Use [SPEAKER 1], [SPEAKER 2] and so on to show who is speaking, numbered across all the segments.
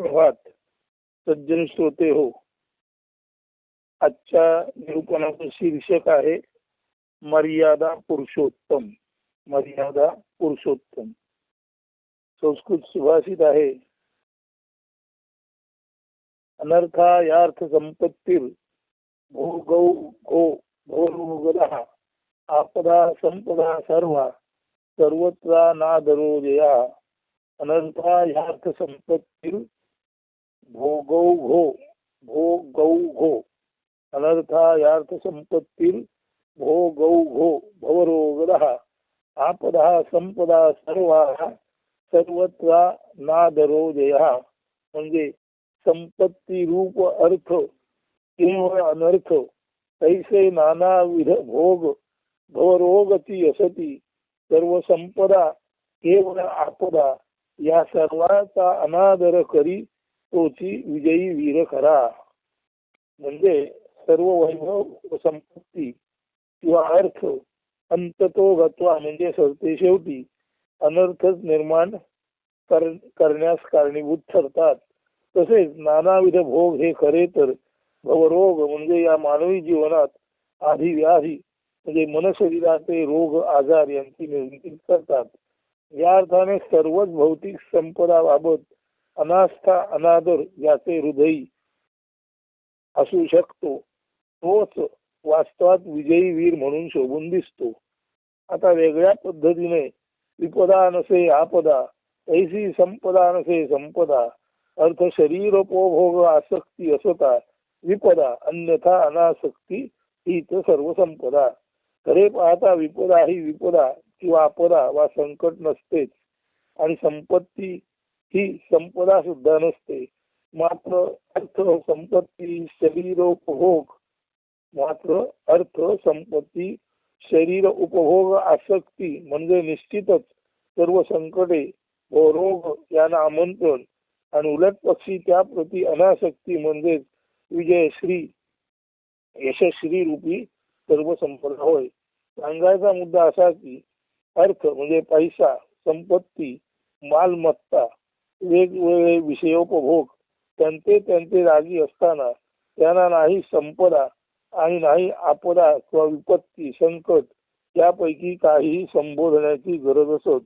[SPEAKER 1] सुप्रभात सज्जन श्रोते हो. आजच्या निरूपणाचं शीर्षक आहे मर्यादा पुरुषोत्तम. मर्यादा पुरुषोत्तम. संस्कृत सुभाषित आहे, अनर्था यार्थ संपत्तीर भोगौ गो भोगदः आपदा संपदा सर्वा सर्वत्र नादरो जया. अनर्था यार्थ संपत्तीर भोगौ घो अनर्था यार्थ संपत्तीर भोगौ घो भवरोगदः आपदा संपदा सर्वा सर्वत्र नादरो जया. म्हणजे संपत्ती रूप अर्थ केवळ अनर्थ तैसे नानाविध भोग भवरोगती असती. सर्व संपदा केवळ आपदा या सर्वाचा अनादर करी तोची विजयी वीर खरा. म्हणजे सर्व वैभव व संपत्ती किंवा अर्थ अंततो गत्वा म्हणजे सरते शेवटी अनर्थच निर्माण करण्यास कारणीभूत ठरतात. तसेच नानाविध भोग हे खरे तर भवरोग म्हणजे या मानवी जीवनात आधी व्याधी म्हणजे मनशरीराचे रोग आजार यांची निर्मिती करतात. या अर्थाने सर्वच भौतिक संपदाबाबत अनास्था अनादर याचे हृदयी असू शकतो तोच वास्तवात विजयी वीर म्हणून शोभून दिसतो. आता वेगळ्या पद्धतीने विपदा नसे आपदा तैसी संपदा नसे संपदा अर्थ शरीरोपभोग आसक्ती असता विपदा अन्यथा अनासक्ती हीच सर्व संपदा. खरे पाहता विपदा ही विपदा किंवा आपदा वा संकट नसतेच आणि संपत्ती ही संपदा सुद्धा नसते. मात्र अर्थ संपत्ती शरीरोपभोग मात्र अर्थ संपत्ती शरीर उपभोग आसक्ती म्हणजे निश्चितच सर्व संकटे व रोग यांना आमंत्रण आणि उलट पक्षी त्याप्रती अनासक्ती म्हणजेच विजयश्री यशस्वी रूपी सर्व संपदा होय. सांगायचा मुद्दा असा की अर्थ म्हणजे पैसा संपत्ती मालमत्ता वेगवेगळे विषयोपभोग त्यांचे रागी असताना त्यांना नाही संपदा आणि नाही आपदा किंवा विपत्ती संकट यापैकी काहीही संबोधण्याची गरज असत.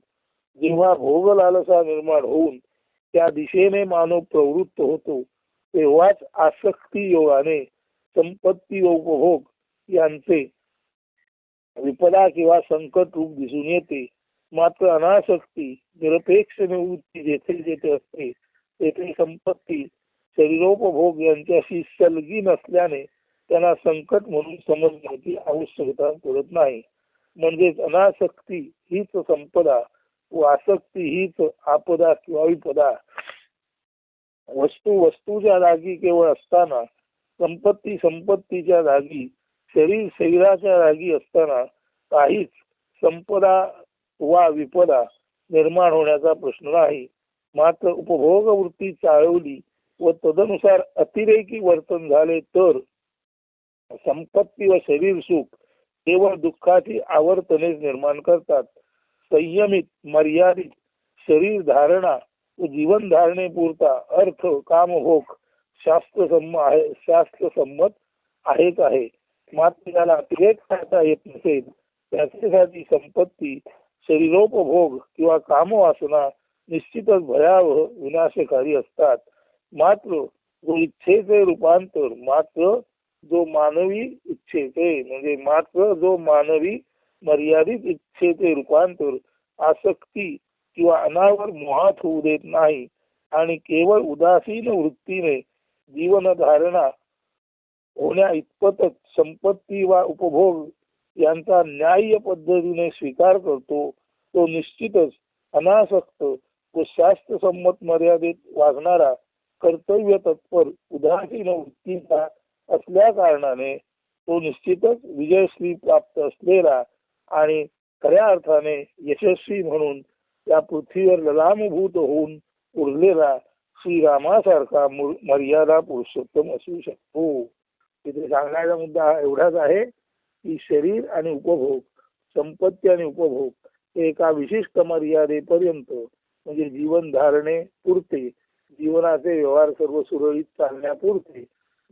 [SPEAKER 1] जेव्हा भोग लालसा निर्माण होऊन त्या दिशेने मानव प्रवृत्त होतो तेव्हाच आसक्ती योगाने संपत्ती व उपभोग यांचे विपदा किंवा संकट रूप दिसून येते. मात्र अनासक्ती निरपेक्ष निवृत्ती जेथे जेथे असते तेथे संपत्ती शरीरोपभोग यांच्याशी सलगी नसल्याने त्यांना संकट म्हणून समजण्याची आवश्यकता पडत नाही. म्हणजेच अनासक्ती हीच संपदा व आसक्ती हीच आपदा किंवा विपदा. वस्तू वस्तूच्या जागी केवळ असताना संपत्ती संपत्तीच्या जागी शरीर शरीराच्या जागी असताना काहीच संपदा वा विपदा निर्माण होण्याचा प्रश्न नाही. मात्र उपभोग वृत्ती चाळवली व तदनुसार अतिरेकी वर्तन झाले तर संपत्ती व शरीर सुख केवळ दुःखाची आवर्तनेच निर्माण करतात. संयमित मर्यादित शरीर धारणा व जीवन धारणे पुरता अर्थ कामभोग शास्त्रसंमत आहेच आहे. मात्र त्याला अतिरेक करता येत नसेल त्याच्यासाठी संपत्ती शरीरोपभोग किंवा कामवासना निश्चितच भयावह विनाशकारी असतात. मात्र जो इच्छेचे रूपांतर जो मानवी मर्यादित इच्छेचे रूपांतर आसक्ती किंवा अनावर मोहात होऊ देत नाही आणि केवळ उदासीन वृत्तीने जीवन धारणा होण्या इतपतच संपत्ती वा उपभोग यांचा न्याय्य पद्धतीने स्वीकार करतो तो निश्चितच अनासक्त व शास्त्रसंमत मर्यादेत वागणारा कर्तव्य तत्पर उदासीन वृत्तीचा असल्या कारणाने तो निश्चितच विजयश्री प्राप्त असलेला आणि खऱ्या अर्थाने यशस्वी म्हणून या पृथ्वीवर ललामभूत होऊन उरलेला श्रीरामासारखा मर्यादा पुरुषोत्तम असू शकतो. तिथे सांगण्याचा मुद्दा एवढाच आहे की शरीर आणि उपभोग संपत्ती आणि उपभोग हे एका विशिष्ट मर्यादेपर्यंत म्हणजे जीवन धारणे पुरते जीवन जीवनाचे व्यवहार सर्व सुरळीत चालण्यापुरते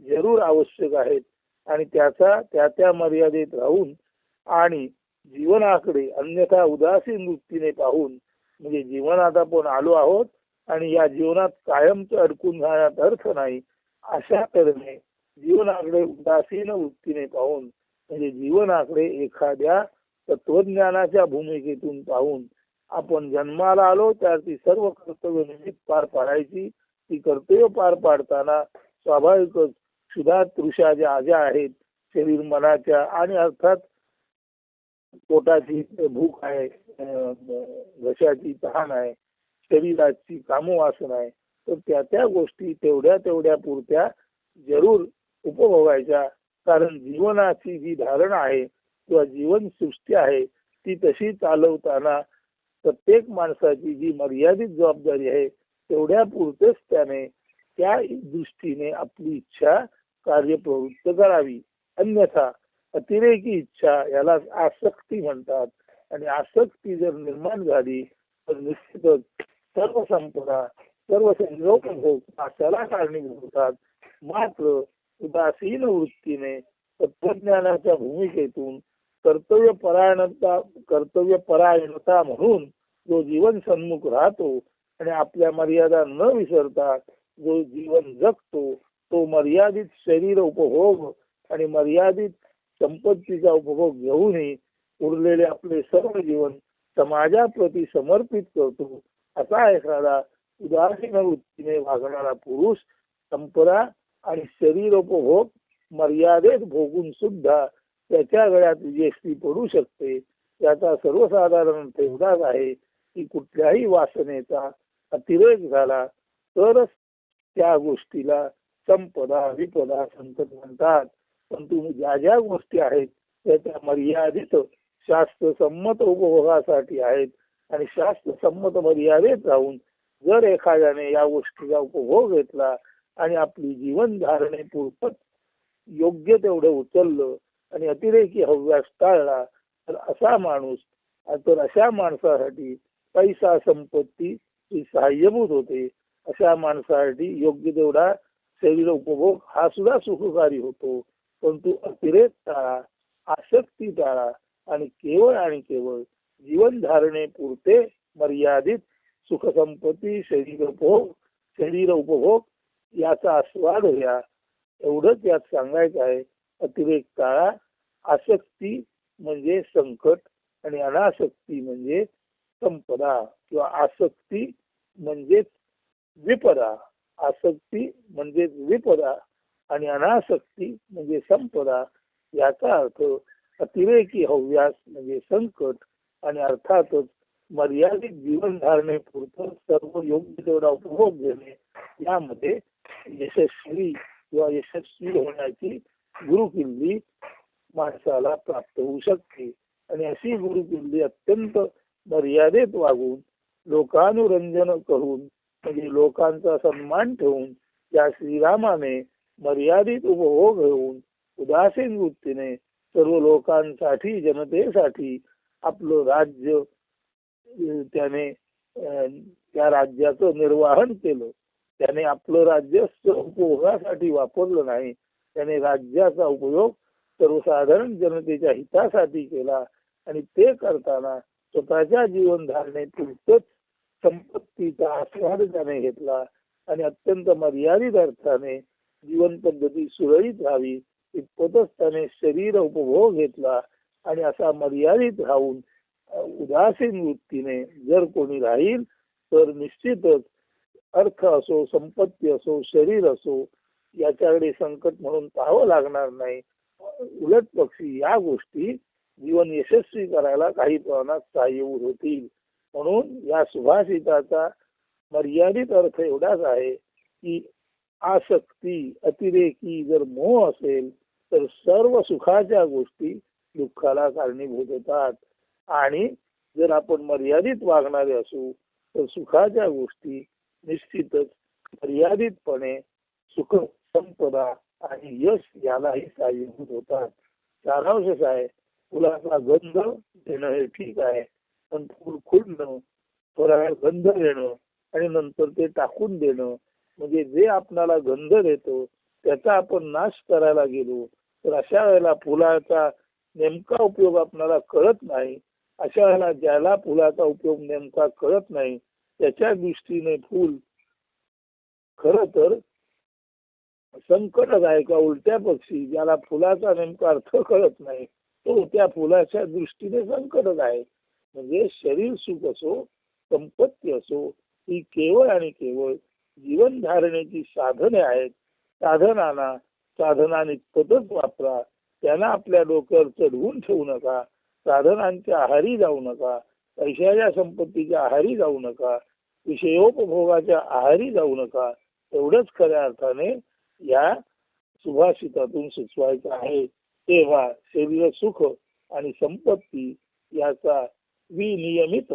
[SPEAKER 1] जरूर आवश्यक आहेत आणि त्याचा त्या मर्यादेत राहून आणि जीवनाकडे अन्यथा उदासीन वृत्तीने पाहून, म्हणजे जीवनात आपण आलो आहोत आणि या जीवनात कायमच अडकून राहण्यात अर्थ नाही अशा तऱ्हेने जीवनाकडे उदासीन वृत्तीने पाहून, म्हणजे जीवनाकडे एखाद्या तत्वज्ञानाच्या भूमिकेतून पाहून आपण जन्माला आलो तर ती सर्व कर्तव्य निमित्त पार पाडायची. ती कर्तव्य पार पाडताना स्वाभाविकच क्षुधा तृषा ज्या आहेत शरीर मनाच्या आणि अर्थात पोटाची भूक आहे, घशाची तहान आहे, शरीराची कामवासना आहे, तर त्या गोष्टी तेवढ्या पुरत्या जरूर उपभोगायच्या. कारण जीवनाची जी धारणा आहे किंवा जीवनसृष्टी आहे ती तशी चालवताना प्रत्येक माणसाची जी मर्यादित जबाबदारी आहे तेवढ्या पुरतेच त्याने त्या दृष्टीने आपली इच्छा कार्यप्रवृत्त करावी. अन्यथा अतिरेकी इच्छा याला आसक्ती म्हणतात आणि आसक्ती जर निर्माण झाली तर निश्चितच सर्व संपदा सर्व संयोगभोग त्याला कारणीभूत होतात. मात्र उदासीन वृत्तीने तत्वज्ञानाच्या भूमिकेतून कर्तव्यपरायणता म्हणून जो जीवन सन्मुख राहतो आणि आपल्या मर्यादा न विसरता जो जीवन जगतो तो मर्यादित शरीर उपभोग आणि मर्यादित संपत्तीचा उपभोग घेऊनही उरलेले आपले सर्व जीवन समाजाप्रती समर्पित करतो. असा एखादा उदासीन वृत्तीने वागणारा पुरुष संपदा आणि शरीरोपभोग मर्यादेत भोगून सुद्धा त्याच्या गळ्यात विजयश्री पडू शकते. याचा सर्वसाधारण एवढाच आहे की कुठल्याही वासनेचा अतिरेक झाला तरच त्या गोष्टीला संपदा विपदा संकट म्हणतात. परंतु ज्या गोष्टी आहेत त्या मर्यादित शास्त्रसंमत उपभोगासाठी आहेत आणि शास्त्रसंमत मर्यादेत राहून जर एखाद्याने या गोष्टीचा उपभोग घेतला आणि आपली जीवन धारणे पुरत योग्य तेवढं उचललं आणि अतिरेकी हव्यास टाळला तर अशा माणसासाठी पैसा संपत्ती ही सहाय्यभूत होते. अशा माणसासाठी योग्य तेवढा शरीर उपभोग हा सुद्धा सुखकारी होतो. परंतु अतिरेक टाळा, आसक्ती टाळा आणि केवळ जीवन धारणे पुरते मर्यादित सुखसंपत्ती शरीर उपभोग याचा आस्वाद घ्या. एवढंच यात सांगायचं आहे. अतिरेक टाळा. आसक्ती म्हणजे संकट आणि अनासक्ती म्हणजे संपदा किंवा आसक्ती म्हणजेच विपदा. आसक्ती म्हणजेच विपदा आणि अनासक्ती म्हणजे संपदा. याचा अर्थ अतिरेकी हव्यास म्हणजे संकट आणि अर्थातच मर्यादित जीवन धारणे पुरतं सर्व योग्य तेवढा उपभोग घेणे यामध्ये यशस्वी होण्याची गुरुकिल्ली माणसाला प्राप्त होऊ शकते. आणि अशी गुरुकिल्ली अत्यंत मर्यादेत वागून लोकानुरंजन करून म्हणजे लोकांचा सन्मान ठेवून या श्रीरामाने मर्यादित उपभोग घेऊन उदासीन वृत्तीने सर्व लोकांसाठी जनतेसाठी आपलं राज्य त्याने त्या राज्याचं निर्वाहन केलं. त्याने आपलं राज्य उपभोगासाठी वापरलं नाही. त्याने राज्याचा उपयोग सर्वसाधारण जनतेच्या हितासाठी केला आणि ते करताना स्वतःच्या जीवन धारणेपुरतच संपत्तीचा आस्वाद त्याने घेतला आणि अत्यंत मर्यादित अर्थाने जीवन पद्धती सुरळीत राहावी इतपतच त्याने शरीर उपभोग घेतला. आणि असा मर्यादित राहून उदासीन वृत्तीने जर कोणी राहील तर निश्चितच अर्थ असो संपत्ती असो शरीर असो याच्याकडे संकट म्हणून पाहावं लागणार नाही. उलट पक्षी या गोष्टी जीवन यशस्वी करायला काही प्रमाणात सहाय्यभूत होतील. म्हणून या सुभाषिताचा मर्यादित अर्थ एवढाच आहे की आसक्ती अतिरेकी जर मोह असेल तर सर्व सुखाच्या गोष्टी दुःखाला कारणीभूत होतात. आणि जर आपण मर्यादित वागणारे असू तर सुखाच्या गोष्टी निश्चितच मर्यादितपणे सुख संपदा आणि यश यालाही सहाय्यभूत होतात. सारांश आहे फुलाचा गंध देणं हे ठीक आहे पण फुल खुडणं थोडा वेळ गंध देणं आणि नंतर ते टाकून देणं म्हणजे जे आपणाला गंध देतो त्याचा आपण नाश करायला गेलो तर अशा वेळेला फुलाचा नेमका उपयोग आपल्याला कळत नाही. अशा वेळेला ज्याला फुलाचा उपयोग नेमका कळत नाही त्याच्या दृष्टीने फूल खर तर संकटदायक उलट्या पक्षी, ज्याला फुलाचा नेमका अर्थ कळत नाही तो त्या फुलाच्या दृष्टीने संकटच आहे. म्हणजे शरीर सुख असो संपत्ती असो ही केवळ आणि केवळ जीवन धारणेची साधने आहेत. साधनांना साधनानिकतच वापरा, त्यांना आपल्या डोक्यावर चढवून ठेवू नका. साधनांच्या आहारी जाऊ नका, पैशाच्या संपत्तीच्या आहारी जाऊ नका, विषयोपभोगाच्या आहारी जाऊ नका. एवढंच खऱ्या अर्थाने या सुभाषितातून सुचवायचं आहे. तेव्हा शरीर सुख आणि संपत्ती याचा विनियमित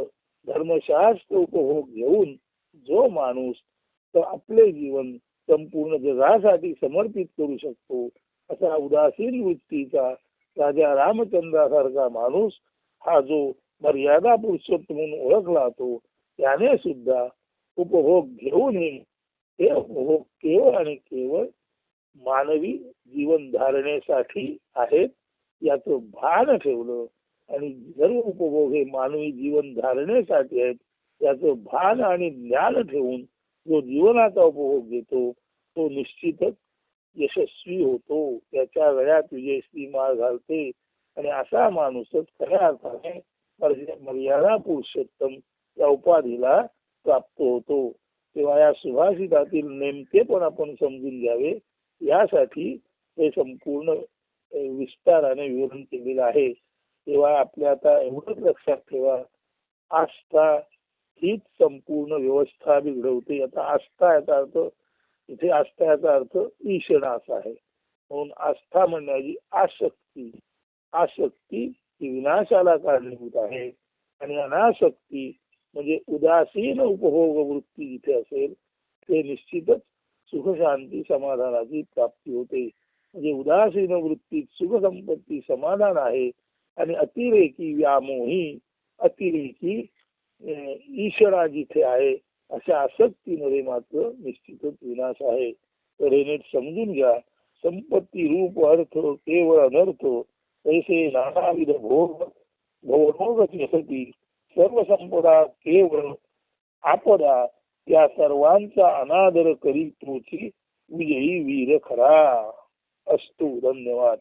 [SPEAKER 1] धर्मशास्त्र उपभोग घेऊन जो माणूस तर आपले जीवन संपूर्ण जगासाठी समर्पित करू शकतो असा उदासीन वृत्तीचा राजा रामचंद्रासारखा माणूस हा जो मर्यादा पुरुषोत्तम म्हणून ओळखला जातो त्याने सुद्धा उपभोग घेऊनही हे उपभोग केवळ आणि केवळ मानवी जीवन धारणेसाठी आहेत याचं भान ठेवलं आणि सर्व उपभोग हे मानवी जीवन धारणेसाठी आहेत याचं भान आणि ज्ञान ठेवून जो जीवनाचा उपभोग घेतो तो निश्चितच यशस्वी होतो. त्याच्या गळ्यात विजयश्री माळ घालते आणि असा माणूसच खऱ्या अर्थाने मर्यादा पुरुषोत्तम या उपाधीला प्राप्त होतो. तेव्हा या सुभाषितातील नेमकेपण आपण समजून घ्यावे यासाठी हे संपूर्ण विस्ताराने विवरण केलेलं आहे. तेव्हा आपल्या आता एवढंच लक्षात ठेवा, आस्था हीच संपूर्ण व्यवस्था बिघडवते. आता आस्था याचा अर्थ इथे आस्था याचा अर्थ ईशण असा आहे. म्हणून आस्था म्हणण्याची आसक्ती, आसक्ती ही विनाशाला कारणीभूत आहे आणि अनासक्ती म्हणजे उदासीन उपभोग वृत्ती जिथे असेल ते निश्चितच सुख शांती समाधानाची प्राप्ती होते. म्हणजे उदासीन वृत्तीत सुख संपत्ती समाधान आहे आणि अतिरेकी व्यामोही अतिरेकी ईश्वरा जिथे आहे अशा आसक्तीमध्ये मात्र निश्चितच विनाश आहे. तर हे नीट समजून घ्या. संपत्ती रूप अर्थ केवळ अनर्थ तैसे नानाविध भोग भोगती सर्व संपदा केवळ आपदा या सर्वांचा अनादर करीत तोची विजयी वीर खरा असतो. धन्यवाद.